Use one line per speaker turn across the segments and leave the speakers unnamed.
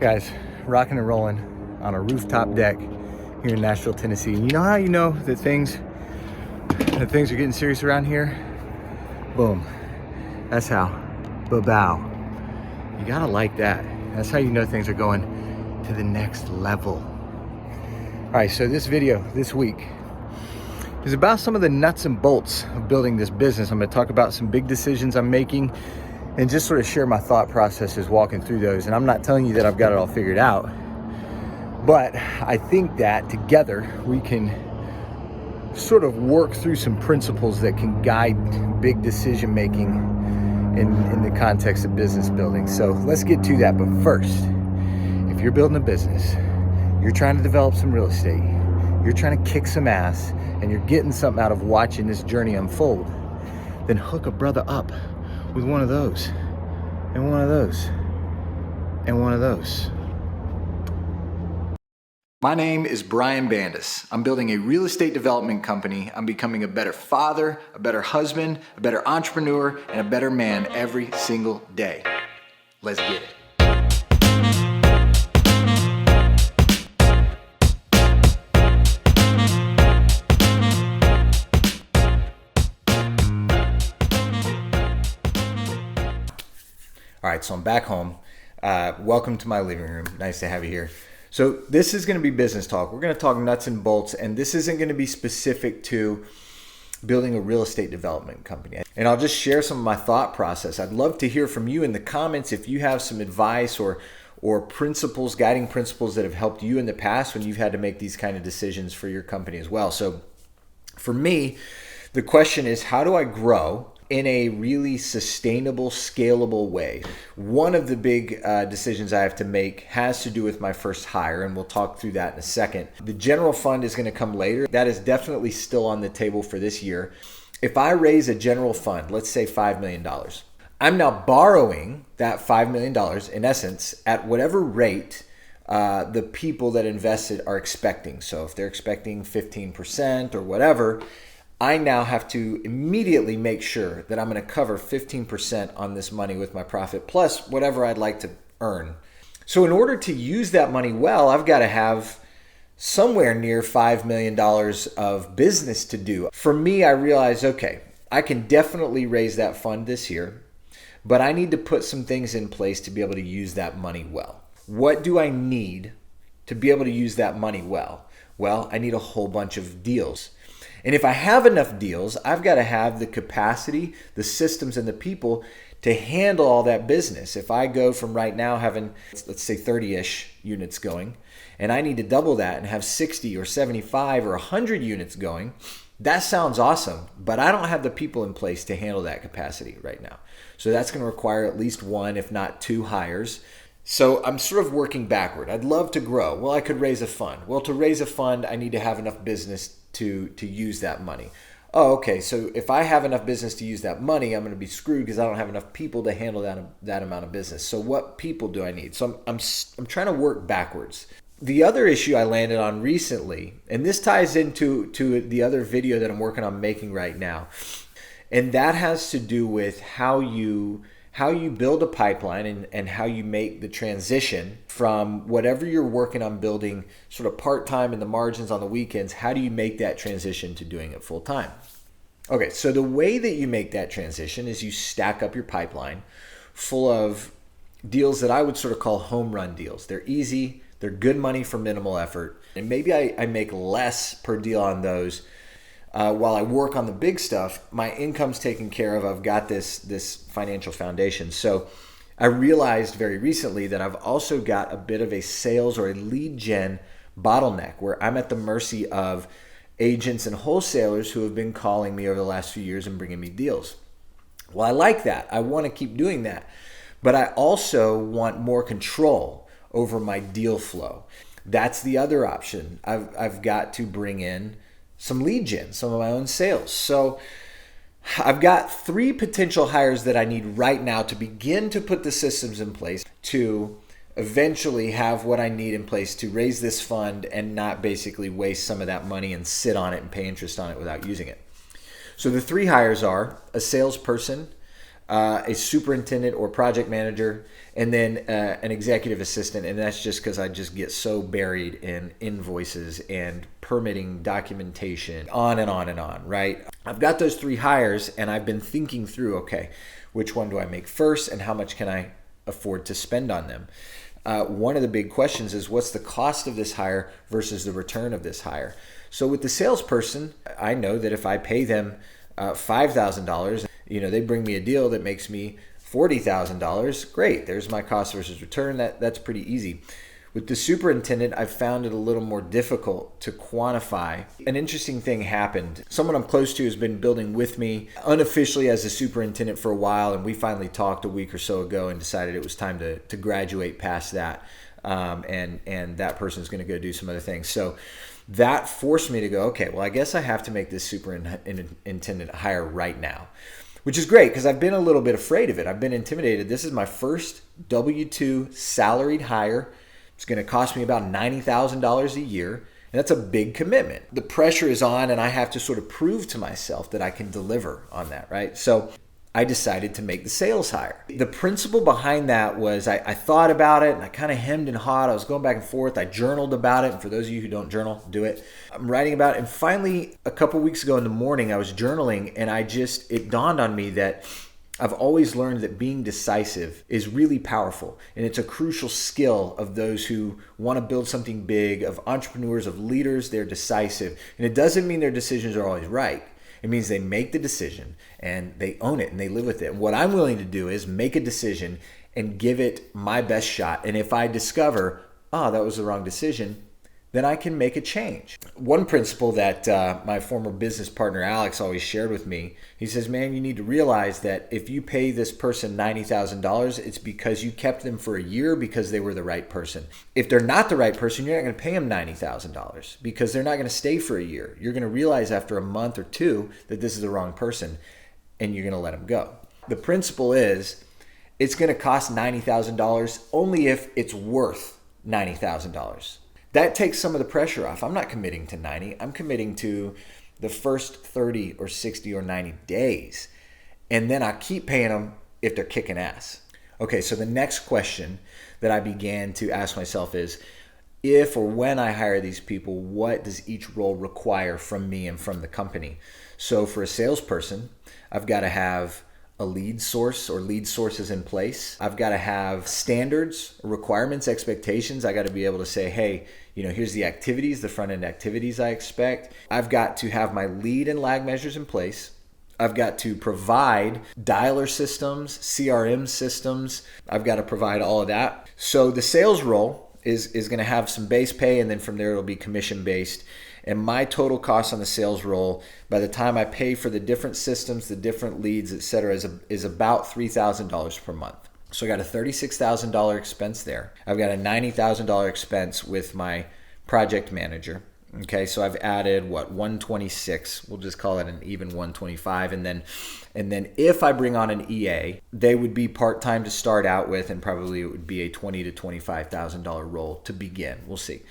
Guys, rocking and rolling on a rooftop deck here in Nashville, Tennessee. And you know how you know that things are getting serious around here? Boom. That's how. Ba-bow. You gotta like that. That's how you know things are going to the next level. All right, so this video this week is about some of the nuts and bolts of building this business. I'm gonna talk about some big decisions I'm making and just sort of share my thought processes walking through those. And I'm not telling you that I've got it all figured out, but I think that together we can sort of work through some principles that can guide big decision making in the context of business building. So let's get to that. But first, if you're building a business, you're trying to develop some real estate, you're trying to kick some ass, and you're getting something out of watching this journey unfold, then hook a brother up with one of those, and one of those, and one of those. My name is Brian Bandas. I'm building a real estate development company. I'm becoming a better father, a better husband, a better entrepreneur, and a better man every single day. Let's get it. All right, so I'm back home. Welcome to my living room. Nice to have you here. So this is going to be business talk. We're going to talk nuts and bolts, and this isn't going to be specific to building a real estate development company. And I'll just share some of my thought process. I'd love to hear from you in the comments if you have some advice or principles, guiding principles that have helped you in the past when you've had to make these kind of decisions for your company as well. So for me, the question is, how do I grow in a really sustainable, scalable way? One of the big decisions I have to make has to do with my first hire, and we'll talk through that in a second. The general fund is going to come later. That is definitely still on the table for this year. If I raise a general fund, let's say $5 million, I'm now borrowing that $5 million in essence at whatever rate the people that invested are expecting. So if they're expecting 15% or whatever, I now have to immediately make sure that I'm going to cover 15% on this money with my profit, plus whatever I'd like to earn. So in order to use that money well, I've got to have somewhere near $5 million of business to do. For me, I realized, okay, I can definitely raise that fund this year, but I need to put some things in place to be able to use that money well. What do I need to be able to use that money well? Well, I need a whole bunch of deals. And if I have enough deals, I've got to have the capacity, the systems, and the people to handle all that business. If I go from right now having, let's say 30-ish units going, and I need to double that and have 60 or 75 or 100 units going, that sounds awesome, but I don't have the people in place to handle that capacity right now. So that's going to require at least one, if not two hires. So I'm sort of working backward. I'd love to grow. Well, I could raise a fund. Well, to raise a fund, I need to have enough business to use that money. Oh, okay. So if I have enough business to use that money, I'm going to be screwed because I don't have enough people to handle that amount of business. So what people do I need? So I'm trying to work backwards. The other issue I landed on recently, and this ties into the other video that I'm working on making right now, and that has to do with how you build a pipeline and how you make the transition from whatever you're working on building sort of part-time in the margins on the weekends. How do you make that transition to doing it full-time? Okay, so the way that you make that transition is you stack up your pipeline full of deals that I would sort of call home run deals. They're easy, they're good money for minimal effort, and maybe I make less per deal on those. While I work on the big stuff, my income's taken care of. I've got this financial foundation. So I realized very recently that I've also got a bit of a sales or a lead gen bottleneck where I'm at the mercy of agents and wholesalers who have been calling me over the last few years and bringing me deals. Well, I like that. I want to keep doing that. But I also want more control over my deal flow. That's the other option. I've got to bring in some lead gen, some of my own sales. So I've got 3 potential hires that I need right now to begin to put the systems in place to eventually have what I need in place to raise this fund and not basically waste some of that money and sit on it and pay interest on it without using it. So the 3 hires are a salesperson, a superintendent or project manager, and then an executive assistant. And that's just because I just get so buried in invoices and permitting documentation, on and on and on, right? I've got those 3 hires, and I've been thinking through, okay, which one do I make first, and how much can I afford to spend on them? One of the big questions is, what's the cost of this hire versus the return of this hire? So with the salesperson, I know that if I pay them $5,000, they bring me a deal that makes me $40,000. Great, there's my cost versus return. That's pretty easy. With the superintendent, I've found it a little more difficult to quantify. An interesting thing happened. Someone I'm close to has been building with me unofficially as a superintendent for a while, and we finally talked a week or so ago and decided it was time to graduate past that, and that person's going to go do some other things. So that forced me to go, okay, well, I guess I have to make this superintendent hire right now, which is great because I've been a little bit afraid of it. I've been intimidated. This is my first W-2 salaried hire. It's going to cost me about $90,000 a year, and that's a big commitment. The pressure is on, and I have to sort of prove to myself that I can deliver on that, right? So I decided to make the sales hire. The principle behind that was I thought about it, and I kind of hemmed and hawed. I was going back and forth. I journaled about it, and for those of you who don't journal, do it. I'm writing about it, and finally, a couple weeks ago in the morning, I was journaling, and it dawned on me that I've always learned that being decisive is really powerful, and it's a crucial skill of those who want to build something big, of entrepreneurs, of leaders. They're decisive, and it doesn't mean their decisions are always right. It means they make the decision and they own it and they live with it. And what I'm willing to do is make a decision and give it my best shot. And if I discover, that was the wrong decision, then I can make a change. One principle that my former business partner Alex always shared with me, he says, man, you need to realize that if you pay this person $90,000, it's because you kept them for a year because they were the right person. If they're not the right person, you're not going to pay them $90,000 because they're not going to stay for a year. You're going to realize after a month or 2 that this is the wrong person, and you're going to let them go. The principle is it's going to cost $90,000 only if it's worth $90,000. That takes some of the pressure off. I'm not committing to 90. I'm committing to the first 30 or 60 or 90 days. And then I keep paying them if they're kicking ass. Okay, so the next question that I began to ask myself is, if or when I hire these people, what does each role require from me and from the company? So for a salesperson, I've got to have a lead source or lead sources in place. I've got to have standards, requirements, expectations. I got to be able to say, hey, here's the activities, the front end activities I expect. I've got to have my lead and lag measures in place. I've got to provide dialer systems, CRM systems. I've got to provide all of that. So the sales role is going to have some base pay, and then from there it'll be commission based. And my total cost on the sales role, by the time I pay for the different systems, the different leads, et cetera, is about $3,000 per month. So I got a $36,000 expense there. I've got a $90,000 expense with my project manager. Okay, so I've added 126. We'll just call it an even 125. And then if I bring on an EA, they would be part-time to start out with, and probably it would be a $20,000 to $25,000 role to begin. We'll see.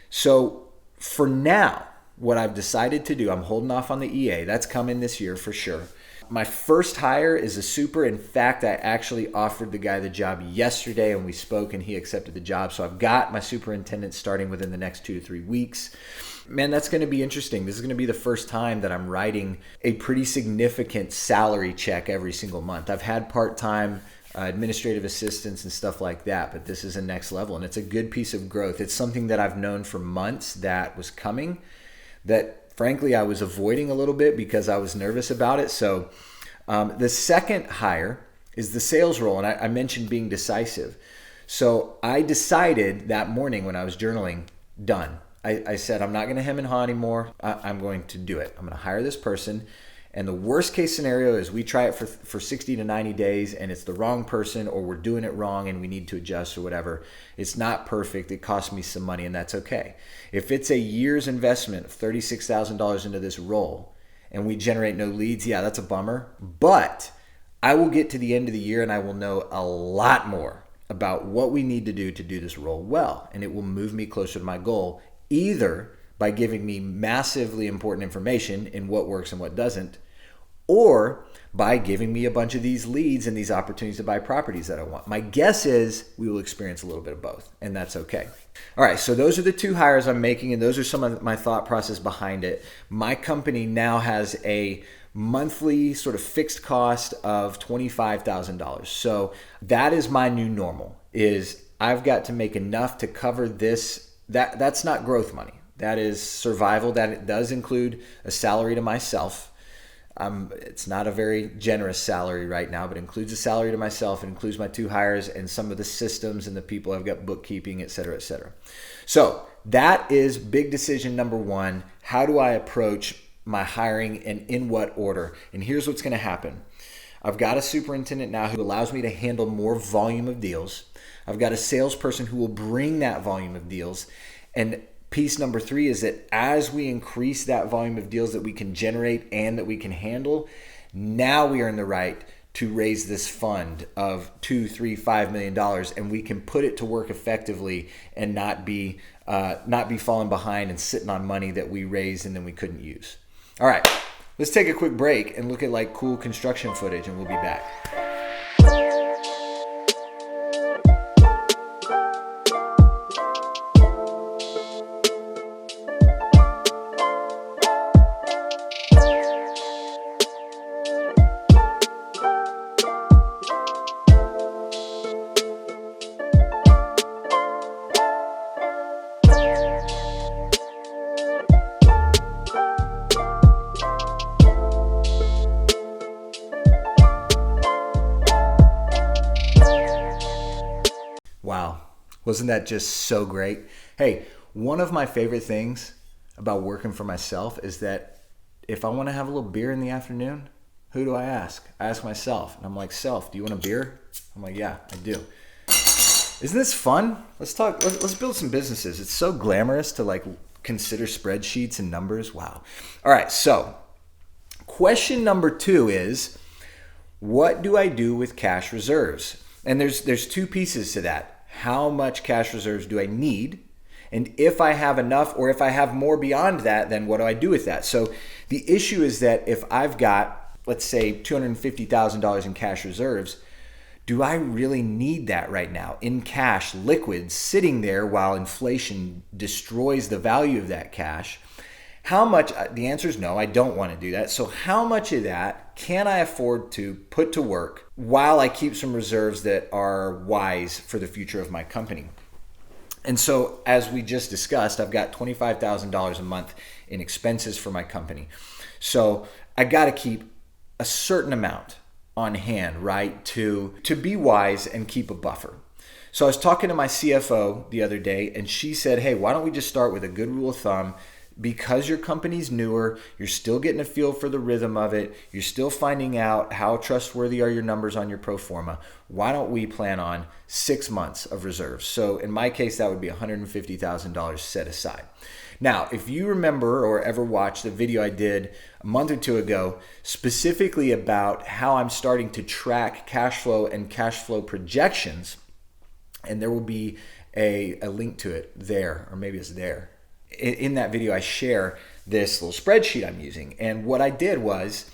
So for now, what I've decided to do, I'm holding off on the EA. That's coming this year for sure. My first hire is a super. In fact, I actually offered the guy the job yesterday, and we spoke, and he accepted the job. So I've got my superintendent starting within the next 2 to 3 weeks. Man, that's going to be interesting. This is going to be the first time that I'm writing a pretty significant salary check every single month. I've had part-time administrative assistants and stuff like that, but this is a next level, and it's a good piece of growth. It's something that I've known for months that was coming, that frankly I was avoiding a little bit because I was nervous about it. So the second hire is the sales role, and I mentioned being decisive. So I decided that morning when I was journaling, done. I said, I'm not going to hem and haw anymore. I'm going to do it. I'm going to hire this person. And the worst case scenario is we try it for 60 to 90 days and it's the wrong person, or we're doing it wrong and we need to adjust or whatever. It's not perfect. It costs me some money, and that's okay. If it's a year's investment of $36,000 into this role and we generate no leads, yeah, that's a bummer. But I will get to the end of the year and I will know a lot more about what we need to do this role well. And it will move me closer to my goal, either by giving me massively important information in what works and what doesn't, or by giving me a bunch of these leads and these opportunities to buy properties that I want. My guess is we will experience a little bit of both, and that's okay. All right, so those are the 2 hires I'm making, and those are some of my thought process behind it. My company now has a monthly sort of fixed cost of $25,000. So that is my new normal, is I've got to make enough to cover this. That's not growth money. That is survival. That it does include a salary to myself. It's not a very generous salary right now, but it includes a salary to myself. It includes my 2 hires and some of the systems and the people. I've got bookkeeping, et cetera, et cetera. So that is big decision number 1. How do I approach my hiring and in what order? And here's what's going to happen. I've got a superintendent now who allows me to handle more volume of deals. I've got a salesperson who will bring that volume of deals. And piece number 3 is that as we increase that volume of deals that we can generate and that we can handle, now we are in the right to raise this fund of $2, $3, $5 million, and we can put it to work effectively and not be falling behind and sitting on money that we raised and then we couldn't use. All right, let's take a quick break and look at like cool construction footage, and we'll be back. Wow. Wasn't that just so great? Hey, one of my favorite things about working for myself is that if I want to have a little beer in the afternoon, who do I ask? I ask myself. And I'm like, self, do you want a beer? I'm like, yeah, I do. Isn't this fun? Let's talk. Let's build some businesses. It's so glamorous to like consider spreadsheets and numbers. Wow. All right. So question number 2 is, what do I do with cash reserves? And there's 2 pieces to that. How much cash reserves do I need? And if I have enough, or if I have more beyond that, then what do I do with that? So the issue is that if I've got, let's say, $250,000 in cash reserves, do I really need that right now in cash, liquid, sitting there while inflation destroys the value of that cash? How much? The answer is no, I don't want to do that. So how much of that can I afford to put to work while I keep some reserves that are wise for the future of my company? And so as we just discussed, I've got $25,000 a month in expenses for my company. So I got to keep a certain amount on hand, right, to be wise and keep a buffer. So I was talking to my CFO the other day, and she said, hey, why don't we just start with a good rule of thumb? Because your company's newer, you're still getting a feel for the rhythm of it, you're still finding out how trustworthy are your numbers on your pro forma. Why don't we plan on 6 months of reserves? So in my case, that would be $150,000 set aside. Now, if you remember or ever watched the video I did a month or 2 ago, specifically about how I'm starting to track cash flow and cash flow projections, and there will be a link to it there, or maybe it's there. In that video, I share this little spreadsheet I'm using. And what I did was,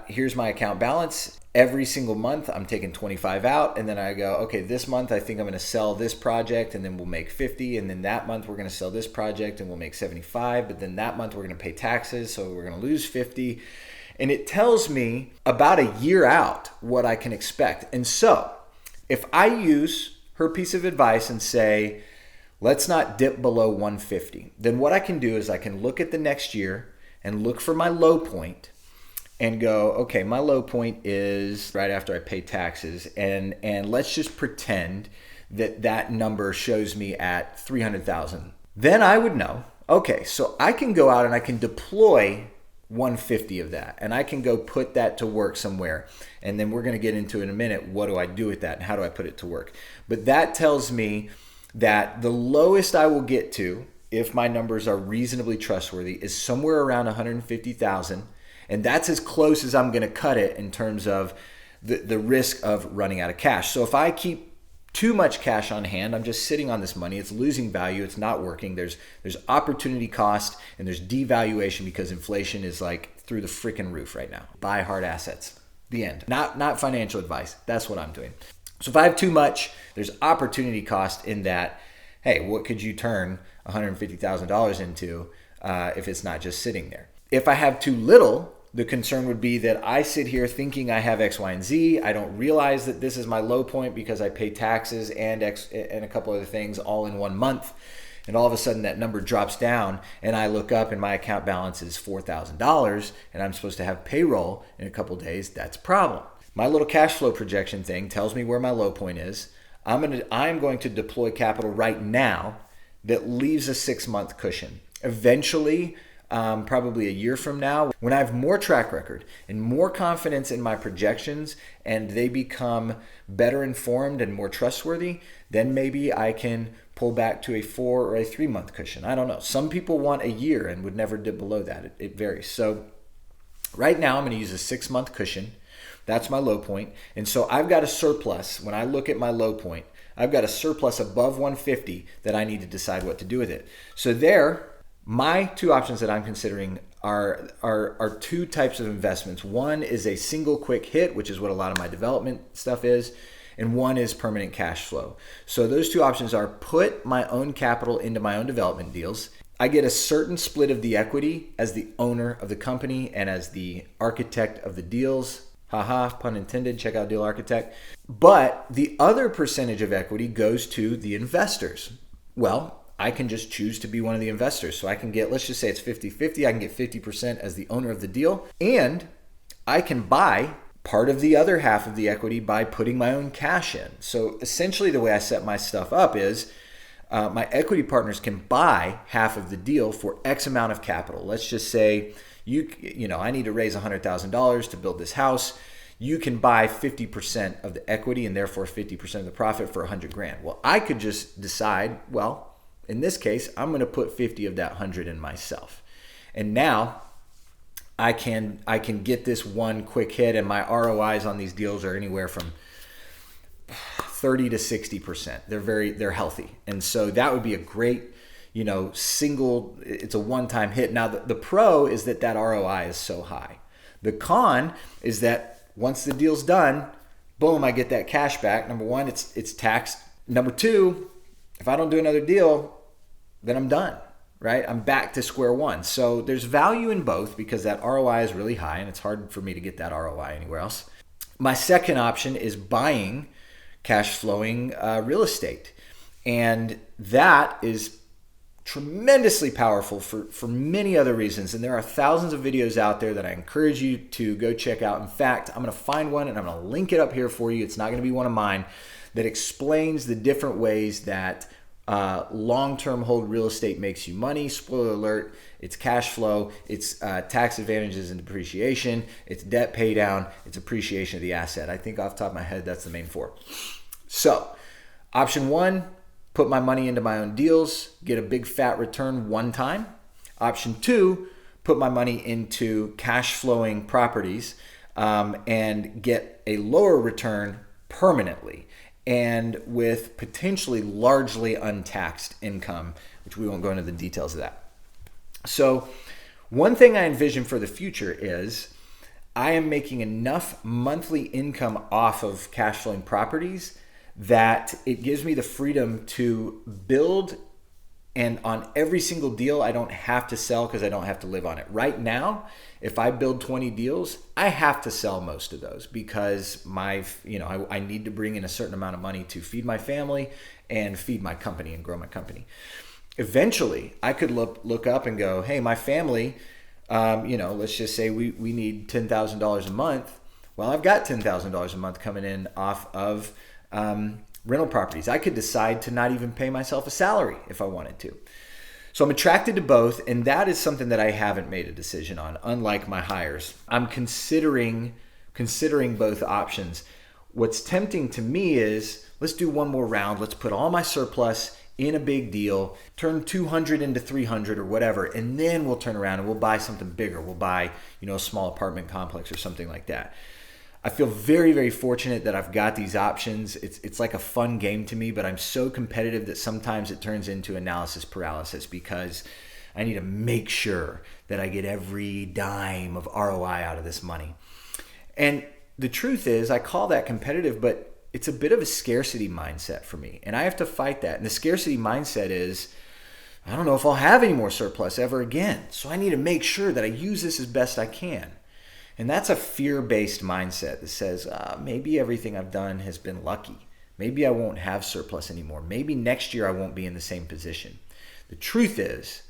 here's my account balance. Every single month, I'm taking 25 out. And then I go, okay, this month, I think I'm going to sell this project and then we'll make 50. And then that month, we're going to sell this project and we'll make 75. But then that month, we're going to pay taxes. So we're going to lose 50. And it tells me about a year out what I can expect. And so if I use her piece of advice and say, let's not dip below 150. Then what I can do is I can look at the next year and look for my low point and go, okay, my low point is right after I pay taxes. And let's just pretend that number shows me at 300,000. Then I would know, okay, so I can go out and I can deploy 150 of that, and I can go put that to work somewhere. And then we're going to get into in a minute, what do I do with that and how do I put it to work? But that tells me that the lowest I will get to, if my numbers are reasonably trustworthy, is somewhere around 150,000. And that's as close as I'm going to cut it in terms of the risk of running out of cash. So if I keep too much cash on hand. I'm just sitting on this money. It's losing value. It's not working. There's opportunity cost and there's devaluation because inflation is like through the freaking roof right now. Buy hard assets. The end. Not financial advice. That's what I'm doing. So if I have too much, there's opportunity cost in that, hey, what could you turn $150,000 into if it's not just sitting there? If I have too little, the concern would be that I sit here thinking I have X, Y, and Z. I don't realize that this is my low point because I pay taxes and a couple other things all in 1 month. And all of a sudden that number drops down and I look up and my account balance is $4,000 and I'm supposed to have payroll in a couple days. That's a problem. My little cash flow projection thing tells me where my low point is. I'm going to deploy capital right now that leaves a 6-month cushion. Eventually, probably a year from now, when I have more track record and more confidence in my projections and they become better informed and more trustworthy, then maybe I can pull back to a 4 or a 3-month cushion. I don't know. Some people want a year and would never dip below that. It varies. So right now I'm going to use a 6-month cushion. That's my low point. And so I've got a surplus. When I look at my low point, I've got a surplus above 150 that I need to decide what to do with it. So there, my two options that I'm considering are two types of investments. One is a single quick hit, which is what a lot of my development stuff is, and one is permanent cash flow. So those two options are put my own capital into my own development deals. I get a certain split of the equity as the owner of the company and as the architect of the deals. Haha, pun intended, check out Deal Architect. But the other percentage of equity goes to the investors. Well, I can just choose to be one of the investors. So I can get, let's just say it's 50-50. I can get 50% as the owner of the deal. And I can buy part of the other half of the equity by putting my own cash in. So essentially the way I set my stuff up is my equity partners can buy half of the deal for X amount of capital. Let's just say I need to raise $100,000 to build this house. You can buy 50% of the equity and therefore 50% of the profit for $100,000. Well, I could just decide, well, in this case, I'm going to put 50 of that 100 in myself. And now I can get this one quick hit, and my ROIs on these deals are anywhere from 30 to 60%. They're healthy. And so that would be a great, it's a one-time hit. Now the pro is that ROI is so high. The con is that once the deal's done, boom, I get that cash back. Number one, it's taxed. Number two, if I don't do another deal, then I'm done, right? I'm back to square one. So there's value in both because that ROI is really high and it's hard for me to get that ROI anywhere else. My second option is buying cash flowing real estate. And that is tremendously powerful for many other reasons. And there are thousands of videos out there that I encourage you to go check out. In fact, I'm going to find one and I'm going to link it up here for you. It's not going to be one of mine that explains the different ways that long-term hold real estate makes you money. Spoiler alert, it's cash flow, it's tax advantages and depreciation, it's debt pay down, it's appreciation of the asset. I think off the top of my head, that's the main four. So option one, put my money into my own deals, get a big fat return one time. Option two, put my money into cash flowing properties and get a lower return permanently and with potentially largely untaxed income, which we won't go into the details of that. So one thing I envision for the future is I am making enough monthly income off of cash flowing properties that it gives me the freedom to build, and on every single deal I don't have to sell because I don't have to live on it. Right now, if I build 20 deals, I have to sell most of those because I need to bring in a certain amount of money to feed my family and feed my company and grow my company. Eventually, I could look up and go, hey, my family, let's just say we need $10,000 a month. Well, I've got $10,000 a month coming in off of rental properties. I could decide to not even pay myself a salary if I wanted to. So I'm attracted to both, and that is something that I haven't made a decision on, unlike my hires. I'm considering both options. What's tempting to me is, let's do one more round. Let's put all my surplus in a big deal, turn 200 into 300 or whatever, and then we'll turn around and we'll buy something bigger. We'll buy, a small apartment complex or something like that. I feel very, very fortunate that I've got these options. It's like a fun game to me, but I'm so competitive that sometimes it turns into analysis paralysis because I need to make sure that I get every dime of ROI out of this money. And the truth is, I call that competitive, but it's a bit of a scarcity mindset for me. And I have to fight that. And the scarcity mindset is, I don't know if I'll have any more surplus ever again. So I need to make sure that I use this as best I can. And that's a fear-based mindset that says, maybe everything I've done has been lucky. Maybe I won't have surplus anymore. Maybe next year I won't be in the same position. The truth is,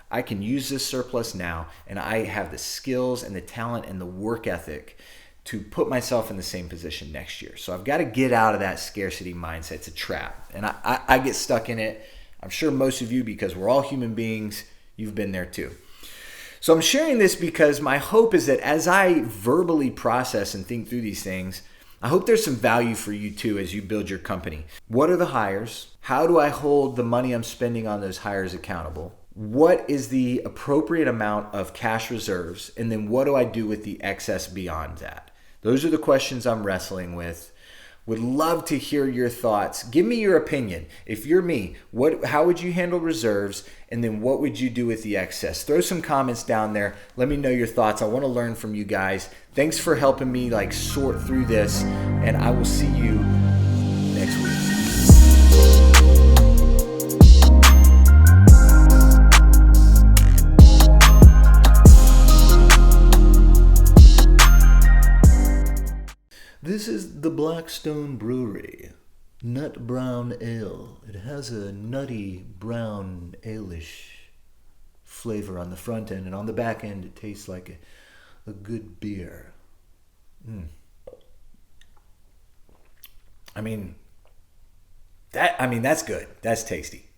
I can use this surplus now, and I have the skills and the talent and the work ethic to put myself in the same position next year. So I've got to get out of that scarcity mindset. It's a trap. And I get stuck in it. I'm sure most of you, because we're all human beings, you've been there too. So I'm sharing this because my hope is that as I verbally process and think through these things, I hope there's some value for you too as you build your company. What are the hires? How do I hold the money I'm spending on those hires accountable? What is the appropriate amount of cash reserves? And then what do I do with the excess beyond that? Those are the questions I'm wrestling with. Would love to hear your thoughts. Give me your opinion. If you're me, how would you handle reserves? And then what would you do with the excess? Throw some comments down there. Let me know your thoughts. I want to learn from you guys. Thanks for helping me sort through this. And I will see you next week. This is the Blackstone Brewery Nut Brown Ale. It has a nutty brown ale-ish flavor on the front end, and on the back end it tastes like a good beer. That's good. That's tasty.